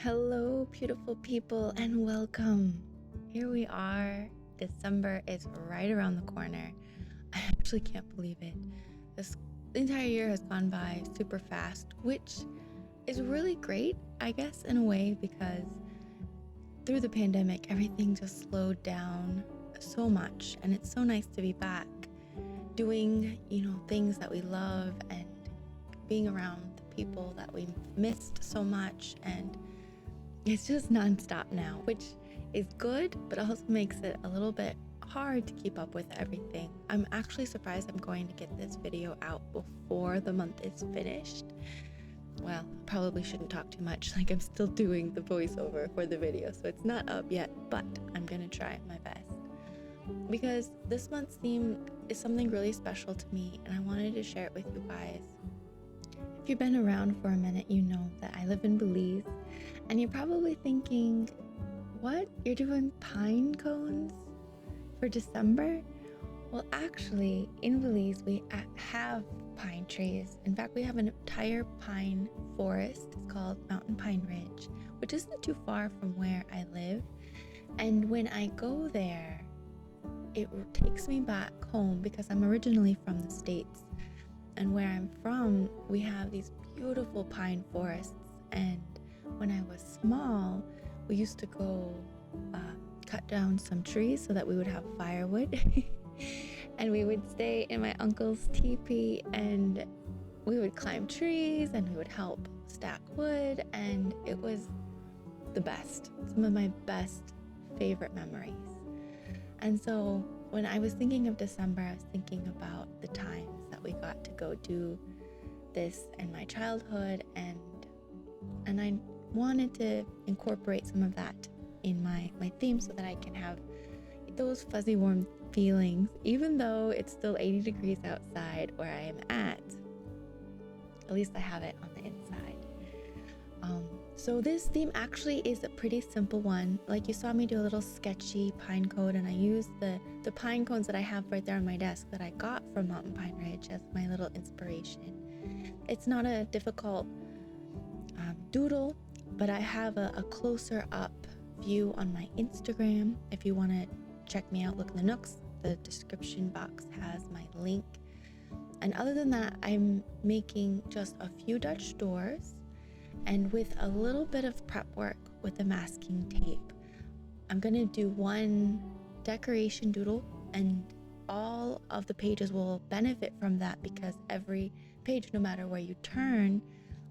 Hello, beautiful people, and welcome. Here we are. December is right around the corner. I actually can't believe it. This entire year has gone by super fast, which is really great, I guess, in a way, because through the pandemic, everything just slowed down so much, and it's so nice to be back doing, things that we love and being around the people that we missed so much, and it's just nonstop now, which is good, but also makes it a little bit hard to keep up with everything. I'm actually surprised I'm going to get this video out before the month is finished. Well, probably shouldn't talk too much, like I'm still doing the voiceover for the video, so it's not up yet, but I'm gonna try my best. Because this month's theme is something really special to me, and I wanted to share it with you guys. If you've been around for a minute, you know that I live in Belize, and you're probably thinking, what? You're doing pine cones for December? Well, actually, in Belize, we have pine trees. In fact, we have an entire pine forest. It's called Mountain Pine Ridge, which isn't too far from where I live. And when I go there, it takes me back home because I'm originally from the States. And where I'm from, we have these beautiful pine forests. And when I was small, we used to go cut down some trees so that we would have firewood. And we would stay in my uncle's teepee, and we would climb trees and we would help stack wood. And it was the best, some of my best favorite memories. And so when I was thinking of December, I was thinking about the times that we got to go do this in my childhood, and I wanted to incorporate some of that in my theme so that I can have those fuzzy warm feelings, even though it's still 80 degrees outside where I am at least I have it on the inside. So this theme actually is a pretty simple one. Like, you saw me do a little sketchy pine cone, and I used the pine cones that I have right there on my desk that I got from Mountain Pine Ridge as my little inspiration. It's not a difficult doodle, but I have a closer up view on my Instagram. If you want to check me out, LookintheNooks, the description box has my link. And other than that, I'm making just a few Dutch doors, and with a little bit of prep work with the masking tape, I'm gonna do one decoration doodle, and all of the pages will benefit from that because every page, no matter where you turn,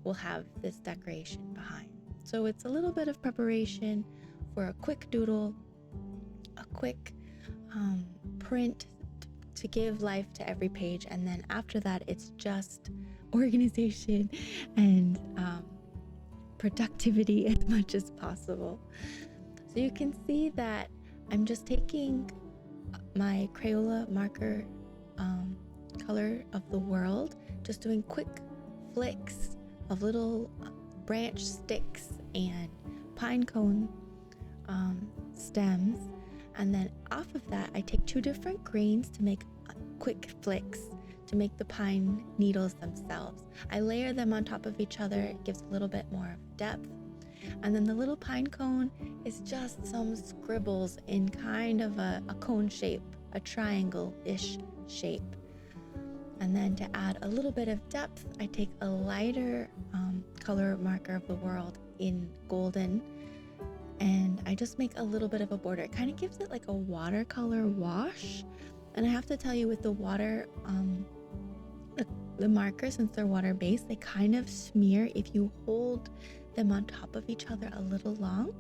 will have this decoration behind. So it's a little bit of preparation for a quick doodle, a quick print to give life to every page, and then after that it's just organization and productivity as much as possible. So you can see that I'm just taking my Crayola marker color of the world, just doing quick flicks of little branch sticks and pine cone stems, and then off of that I take two different grains to make quick flicks to make the pine needles themselves. I layer them on top of each other. It gives a little bit more of depth. And then the little pine cone is just some scribbles in kind of a cone shape, a triangle-ish shape. And then to add a little bit of depth, I take a lighter color marker of the world in golden, and I just make a little bit of a border. It kind of gives it like a watercolor wash. And I have to tell you, with the water, the markers, since they're water-based, they kind of smear if you hold them on top of each other a little long.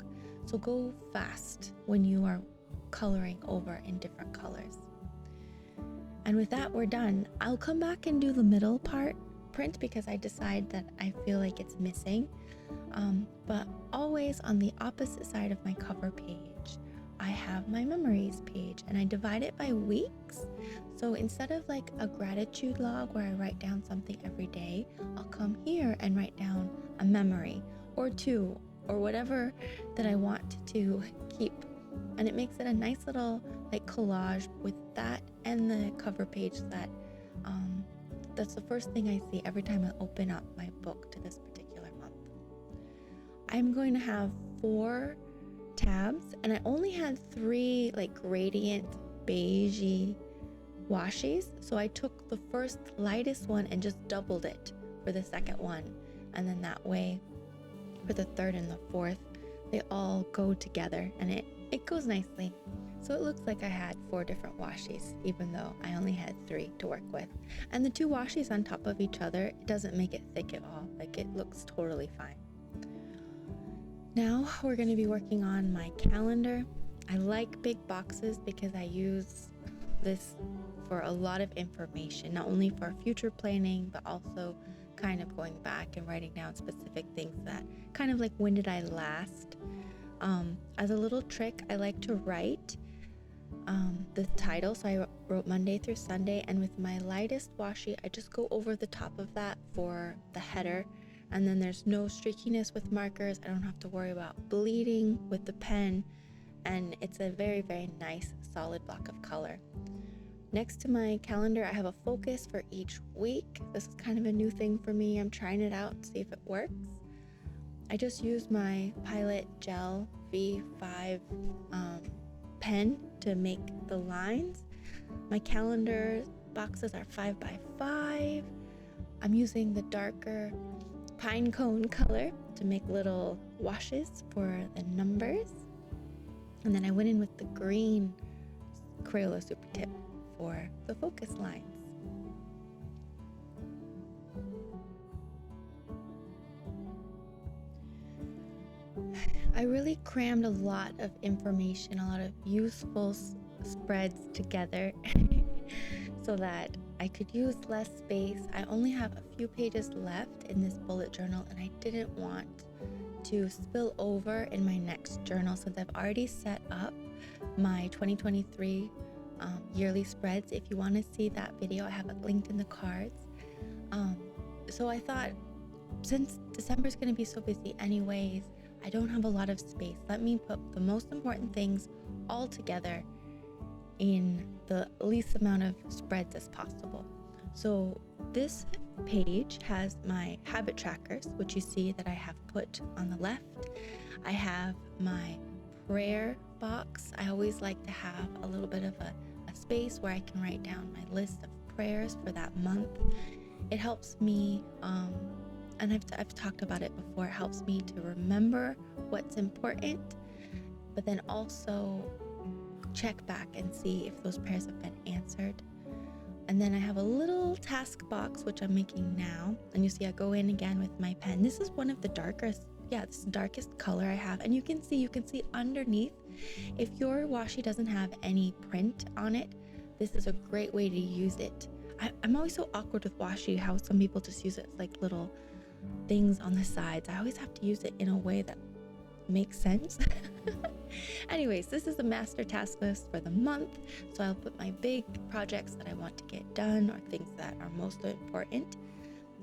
So go fast when you are coloring over in different colors. And with that, we're done. I'll come back and do the middle part print because I decide that I feel like it's missing. But always on the opposite side of my cover page, I have my memories page, and I divide it by weeks. So instead of like a gratitude log where I write down something every day, I'll come here and write down a memory or two or whatever that I want to keep. And it makes it a nice little like collage with that and the cover page that's the first thing I see every time I open up my book to this particular month. I'm going to have 4 tabs, and I only had 3 like gradient beigey washies. So I took the first lightest one and just doubled it for the second one. And then that way for the third and the fourth, they all go together and it goes nicely. So it looks like I had 4 different washies, even though I only had 3 to work with. And the 2 washies on top of each other, it doesn't make it thick at all. Like, it looks totally fine. Now we're going to be working on my calendar. I like big boxes because I use this for a lot of information, not only for future planning, but also kind of going back and writing down specific things that kind of like, when did I last? As a little trick, I like to write the title. So I wrote Monday through Sunday, and with my lightest washi, I just go over the top of that for the header. And then there's no streakiness with markers. I don't have to worry about bleeding with the pen. And it's a very, very nice solid block of color. Next to my calendar, I have a focus for each week. This is kind of a new thing for me. I'm trying it out to see if it works. I just use my Pilot Gel V5 pen to make the lines. My calendar boxes are 5x5. I'm using the darker pine cone color to make little washes for the numbers. And then I went in with the green Crayola super tip for the focus lines. I really crammed a lot of information, a lot of useful spreads together so that I could use less space. I only have a few pages left in this bullet journal, and I didn't want to spill over in my next journal since I've already set up my 2023 yearly spreads. If you want to see that video, I have it linked in the cards. So I thought, since December is going to be so busy anyways, I don't have a lot of space. Let me put the most important things all together in the least amount of spreads as possible. So this page has my habit trackers, which you see that I have put on the left. I have my prayer box. I always like to have a little bit of a space where I can write down my list of prayers for that month. It helps me, and I've talked about it before, it helps me to remember what's important, but then also check back and see if those prayers have been answered. And then I have a little task box, which I'm making now. And you see I go in again with my pen. This is one of the darkest color I have. And you can see underneath, if your washi doesn't have any print on it, this is a great way to use it. I'm always so awkward with washi, how some people just use it as like little things on the sides. I always have to use it in a way that makes sense. Anyways, this is the master task list for the month. So I'll put my big projects that I want to get done or things that are most important.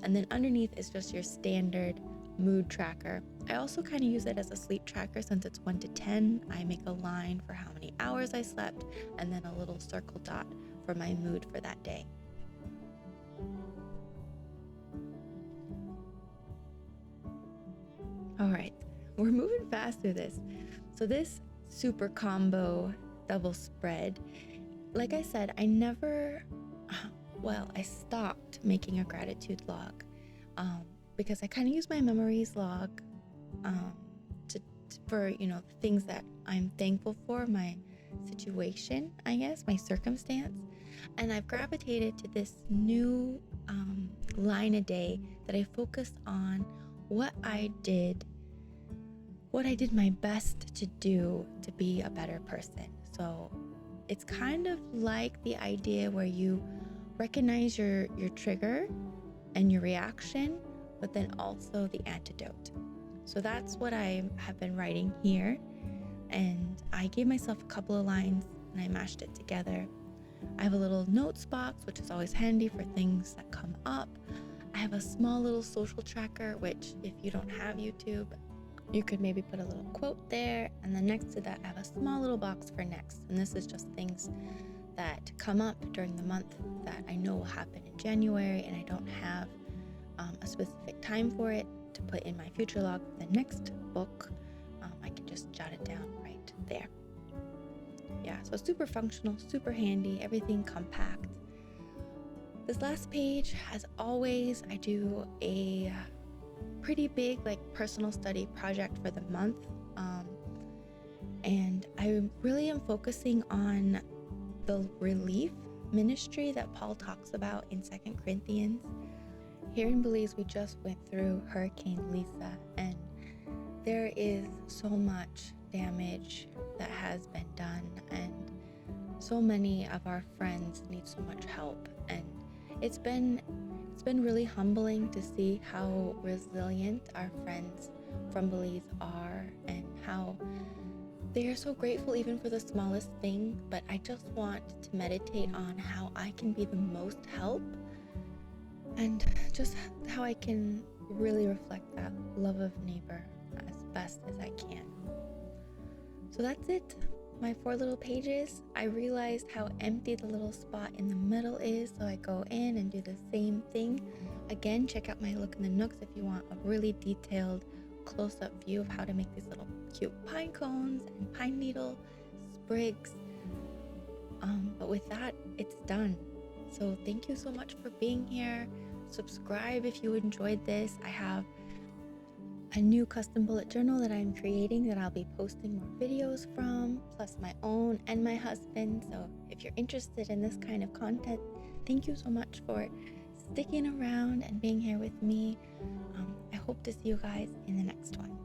And then underneath is just your standard mood tracker. I also kind of use it as a sleep tracker since it's 1 to 10. I make a line for how many hours I slept and then a little circle dot for my mood for that day. All right, we're moving fast through this. So this super combo double spread, like I said, I stopped making a gratitude log because I kind of use my memories log for things that I'm thankful for, my situation, I guess, my circumstance. And I've gravitated to this new line a day that I focus on what I did my best to do to be a better person. So it's kind of like the idea where you recognize your trigger and your reaction, but then also the antidote. So that's what I have been writing here. And I gave myself a couple of lines and I mashed it together. I have a little notes box, which is always handy for things that come up. I have a small little social tracker, which if you don't have YouTube, you could maybe put a little quote there. And then next to that, I have a small little box for next. And this is just things that come up during the month that I know will happen in January, and I don't have a specific time for it to put in my future log for the next book, I can just jot it down right there. Yeah, so super functional, super handy, everything compact. This last page, as always, I do a pretty big personal study project for the month. And I really am focusing on the relief ministry that Paul talks about in 2 Corinthians. Here in Belize, we just went through Hurricane Lisa, and there is so much damage that has been done, and so many of our friends need so much help. And it's been really humbling to see how resilient our friends from Belize are, and how they are so grateful even for the smallest thing. But I just want to meditate on how I can be the most help, and just how I can really reflect that love of neighbor as best as I can. So that's it, my 4 little pages. I realized how empty the little spot in the middle is, so I go in and do the same thing. Again, check out my Look in the Nooks if you want a really detailed close-up view of how to make these little cute pine cones and pine needle sprigs. But with that, it's done. So thank you so much for being here. Subscribe if you enjoyed this. I have a new custom bullet journal that I'm creating that I'll be posting more videos from, plus my own and my husband. So if you're interested in this kind of content, thank you so much for sticking around and being here with me. I hope to see you guys in the next one.